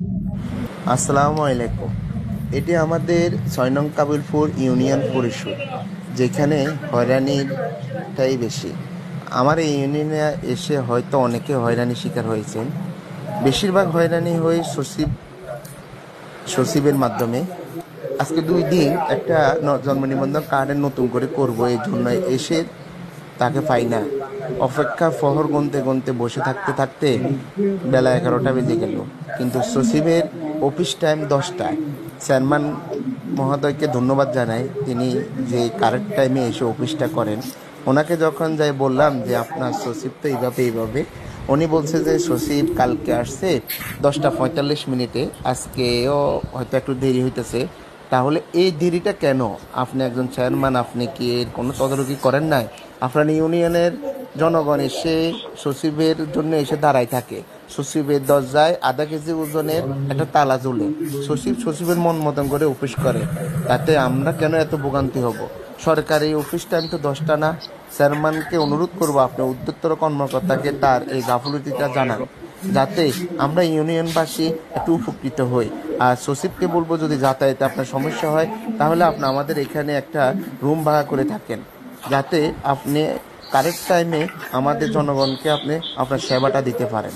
আসসালামু আলাইকুম। এটি আমাদের ৬ নং কাবিলপুর ইউনিয়ন পরিষদ, যেখানে হয়রানিটাই বেশি। আমার এই ইউনিয়নে এসে হয়তো অনেকে হয়রানির শিকার হয়েছেন। বেশিরভাগ হয়রানি হয়ে সচিবের মাধ্যমে। আজকে ২ দিন একটা জন্ম নিবন্ধন কার্ডের নতুন করে করব, এই জন্য এসে তাকে পাই না। অপেক্ষা প্রহর গুনতে গুনতে বসে থাকতে থাকতে বেলা ১১টা বেজে গেল। কিন্তু সচিবের অফিস টাইম ১০টায়। চেয়ারম্যান মহোদয়কে ধন্যবাদ জানাই, তিনি যে কারেক্ট টাইমে এসে অফিসটা করেন। ওনাকে যখন যাই বললাম যে আপনার সচিব তো এইভাবে, উনি বলছে যে সচিব কালকে আসছে ১০টা ৪৫ মিনিটে, আজকেও হয়তো একটু দেরি হইতেছে। তাহলে এই দেরিটা কেন? আপনি একজন চেয়ারম্যান, আপনি কি এর কোনো তদারকি করেন নাই? আপনার ইউনিয়নের জনগণ এসে সচিবের জন্য এসে দাঁড়ায় থাকে। সচিবের দরজায় আধা কেজি ওজনের একটা তালা ঝুলে। সচিবের মন মতন করে অফিস করে। তাতে আমরা কেন এত ভোগান্তি হব? সরকারি অফিস টাইম তো ১০টা না। চেয়ারম্যানকে অনুরোধ করবো আপনি উদ্যোক্তর কর্মকর্তাকে তার এই গাফিলতিটা জানান, যাতে আমরা ইউনিয়নবাসী একটু উপকৃত হই। আর সচিবকে বলবো যদি যাতায়াতে আপনার সমস্যা হয়, তাহলে আপনি আমাদের এখানে একটা রুম ভাড়া করে থাকেন, যাতে আপনি কারেক্ট টাইমে আমাদের জনগণকে আপনি আপনার সেবাটা দিতে পারেন।